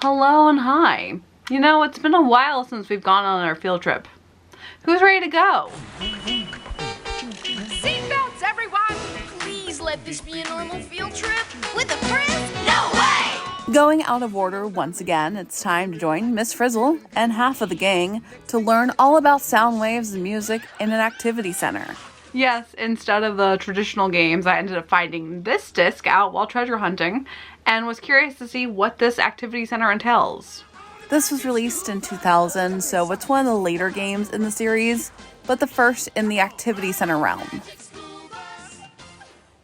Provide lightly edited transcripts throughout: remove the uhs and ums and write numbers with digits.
Hello and hi. You know, it's been a while since we've gone on our field trip. Who's ready to go? Seatbelts, everyone! Please let this be a normal field trip. With a Frizz? No way! Going out of order once again, it's time to join Miss Frizzle and half of the gang to learn all about sound waves and music in an activity center. Yes, instead of the traditional games, I ended up finding this disc out while treasure hunting and was curious to see what this activity center entails. This was released in 2000, so it's one of the later games in the series, but the first in the activity center realm.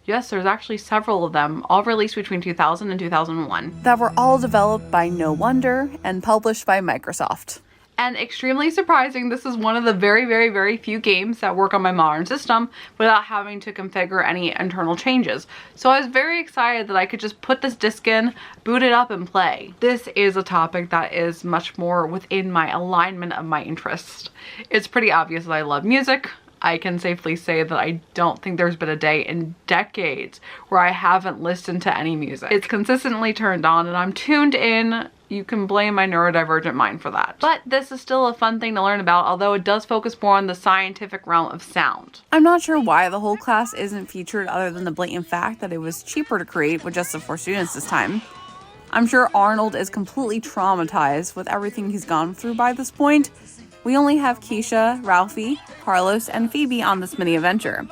Yes, there's actually several of them, all released between 2000 and 2001. That were all developed by No Wonder and published by Microsoft. And extremely surprising, this is one of the very few games that work on my modern system without having to configure any internal changes. So I was very excited that I could just put this disc in, boot it up, and play. This is a topic that is much more within my alignment of my interest. It's pretty obvious that I love music. I can safely say that I don't think there's been a day in decades where I haven't listened to any music. It's consistently turned on and I'm tuned in. You can blame my neurodivergent mind for that. But this is still a fun thing to learn about, although it does focus more on the scientific realm of sound. I'm not sure why the whole class isn't featured other than the blatant fact that it was cheaper to create with just the 4 students this time. I'm sure Arnold is completely traumatized with everything he's gone through by this point. We only have Keisha, Ralphie, Carlos, and Phoebe on this mini adventure.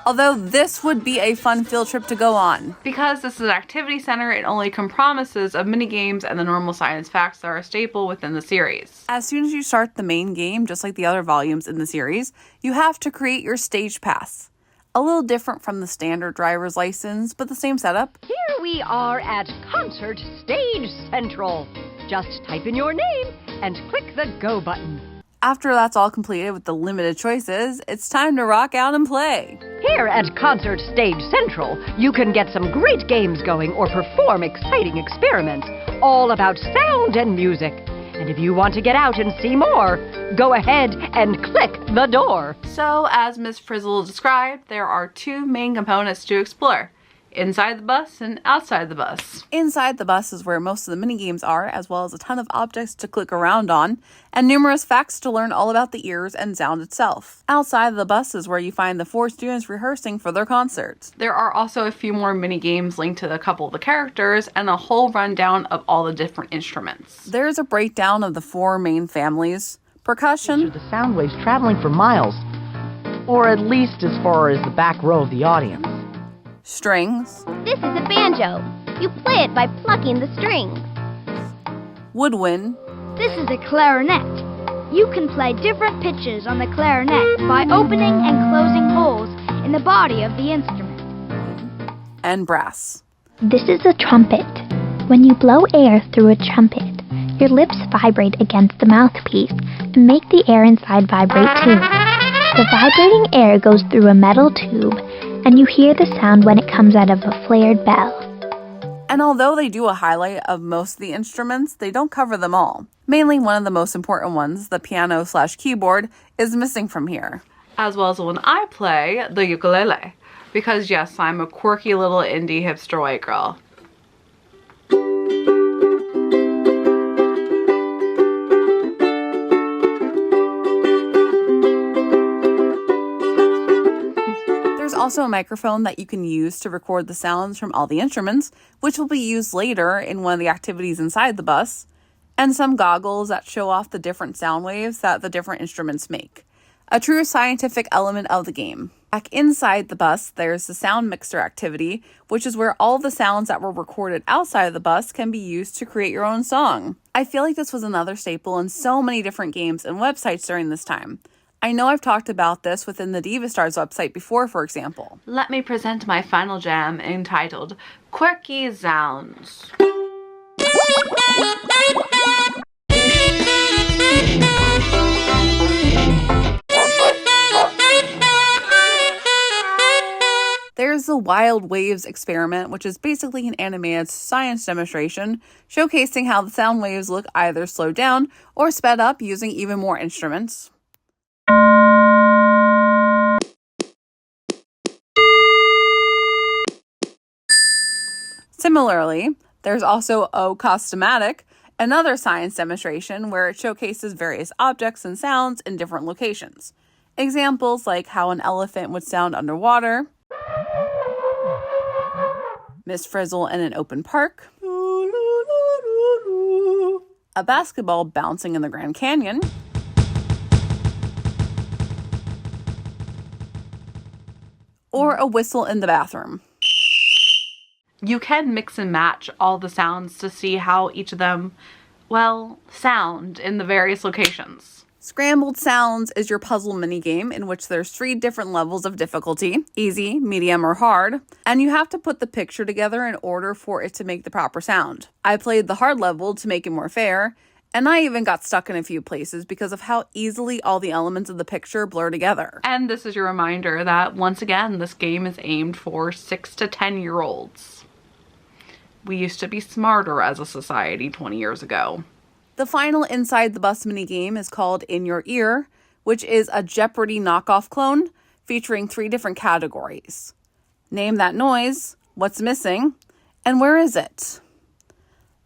Although this would be a fun field trip to go on. Because this is an activity center, it only compromises of mini games and the normal science facts that are a staple within the series. As soon as you start the main game, just like the other volumes in the series, you have to create your stage pass. A little different from the standard driver's license, but the same setup. Here we are at Concert Stage Central. Just type in your name and click the go button. After that's all completed with the limited choices, it's time to rock out and play. Here at Concert Stage Central, you can get some great games going or perform exciting experiments, all about sound and music. And if you want to get out and see more, go ahead and click the door. So, as Ms. Frizzle described, there are 2 main components to explore. Inside the bus and outside the bus. Inside the bus is where most of the minigames are, as well as a ton of objects to click around on, and numerous facts to learn all about the ears and sound itself. Outside the bus is where you find the 4 students rehearsing for their concerts. There are also a few more minigames linked to a couple of the characters, and a whole rundown of all the different instruments. There's a breakdown of the 4 main families. Percussion. The sound waves traveling for miles, or at least as far as the back row of the audience. Strings. This is a banjo. You play it by plucking the strings. Woodwind. This is a clarinet. You can play different pitches on the clarinet by opening and closing holes in the body of the instrument. And brass. This is a trumpet. When you blow air through a trumpet, your lips vibrate against the mouthpiece and make the air inside vibrate too. The vibrating air goes through a metal tube, and you hear the sound when it comes out of a flared bell. And although they do a highlight of most of the instruments, they don't cover them all. Mainly one of the most important ones, the piano/keyboard, is missing from here. As well as the one I play, the ukulele. Because yes, I'm a quirky little indie hipster white girl. Also a microphone that you can use to record the sounds from all the instruments, which will be used later in one of the activities inside the bus, and some goggles that show off the different sound waves that the different instruments make. A true scientific element of the game. Back inside the bus, there's the sound mixer activity, which is where all the sounds that were recorded outside of the bus can be used to create your own song. I feel like this was another staple in so many different games and websites during this time. I know I've talked about this within the Diva Stars website before, for example. Let me present my final jam entitled Quirky Sounds. There's the Wild Waves experiment, which is basically an animated science demonstration showcasing how the sound waves look either slowed down or sped up using even more instruments. Similarly, there's also O Costomatic, Another science demonstration where it showcases various objects and sounds in different locations. Examples like how an elephant would sound underwater, Miss Frizzle in an open park, a basketball bouncing in the Grand Canyon, or a whistle in the bathroom. You can mix and match all the sounds to see how each of them, well, sound in the various locations. Scrambled Sounds is your puzzle minigame in which there's 3 different levels of difficulty, easy, medium, or hard, and you have to put the picture together in order for it to make the proper sound. I played the hard level to make it more fair, and I even got stuck in a few places because of how easily all the elements of the picture blur together. And this is your reminder that, once again, this game is aimed for 6 to 10-year-olds. We used to be smarter as a society 20 years ago. The final Inside the Bus minigame is called In Your Ear, which is a Jeopardy knockoff clone featuring 3 different categories. Name that noise, what's missing, and where is it?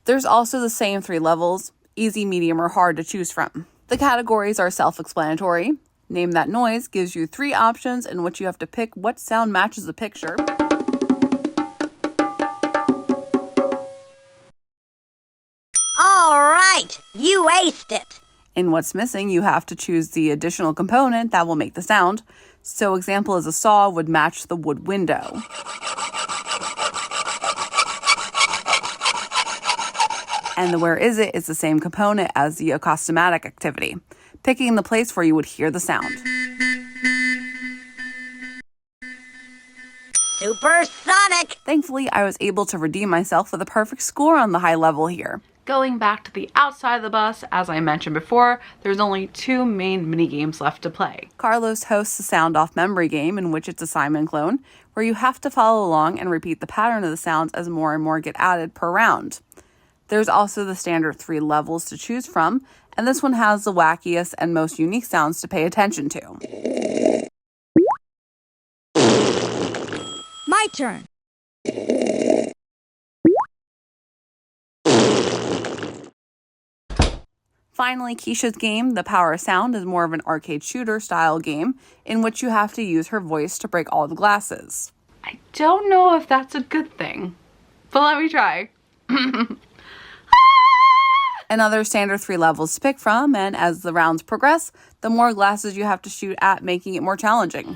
There's also the same 3 levels, easy, medium, or hard to choose from. The categories are self-explanatory. Name that noise gives you 3 options in which you have to pick what sound matches the picture. All right, you aced it. In what's missing, you have to choose the additional component that will make the sound. So example is a saw would match the wood window. And the where is it is the same component as the acoustic activity. Picking the place where you would hear the sound. Supersonic! Thankfully, I was able to redeem myself with a perfect score on the high level here. Going back to the outside of the bus, as I mentioned before, there's only 2 main mini games left to play. Carlos hosts a sound off memory game in which it's a Simon clone, where you have to follow along and repeat the pattern of the sounds as more and more get added per round. There's also the standard 3 levels to choose from, and this one has the wackiest and most unique sounds to pay attention to. My turn. Finally, Keisha's game, The Power of Sound, is more of an arcade shooter style game in which you have to use her voice to break all the glasses. I don't know if that's a good thing, but let me try. Another standard 3 levels to pick from, and as the rounds progress, the more glasses you have to shoot at, making it more challenging.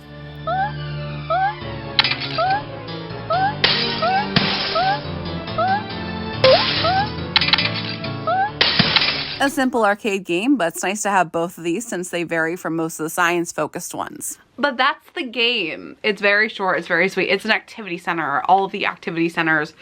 A simple arcade game, but it's nice to have both of these since they vary from most of the science-focused ones. But that's the game. It's very short, it's very sweet. It's an activity center. All of the activity centers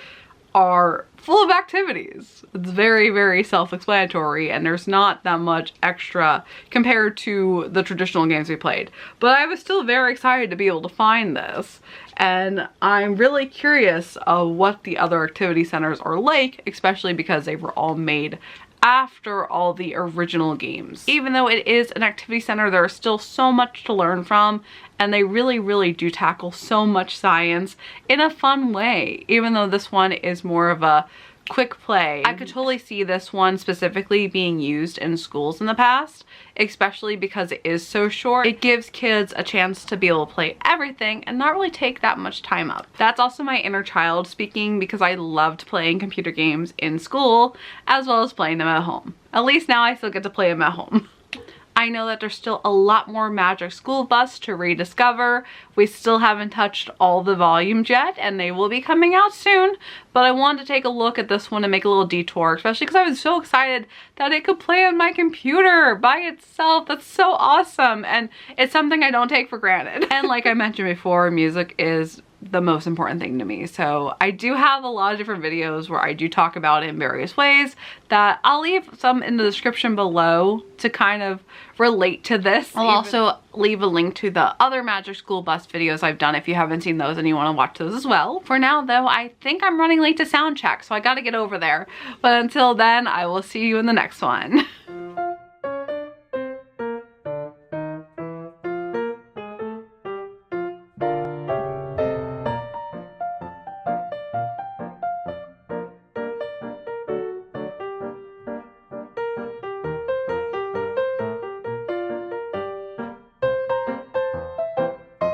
are full of activities. It's very, very self-explanatory, and there's not that much extra compared to the traditional games we played. But I was still very excited to be able to find this, and I'm really curious of what the other activity centers are like, especially because they were all made after all the original games. Even though it is an activity center, there is still so much to learn from, and they really, really do tackle so much science in a fun way. Even though this one is more of a quick play, I could totally see this one specifically being used in schools in the past, especially because it is so short. It gives kids a chance to be able to play everything and not really take that much time up. That's also my inner child speaking, because I loved playing computer games in school as well as playing them at home. At least now I still get to play them at home. I know that there's still a lot more Magic School Bus to rediscover. We still haven't touched all the volumes yet, and they will be coming out soon, but I wanted to take a look at this one and make a little detour, especially because I was so excited that it could play on my computer by itself. That's so awesome, and it's something I don't take for granted. And like I mentioned before, music is the most important thing to me. So I do have a lot of different videos where I do talk about it in various ways that I'll leave some in the description below to kind of relate to this. I'll also leave a link to the other Magic School Bus videos I've done if you haven't seen those and you want to watch those as well. For now though, I think I'm running late to sound check, so I gotta get over there. But until then, I will see you in the next one.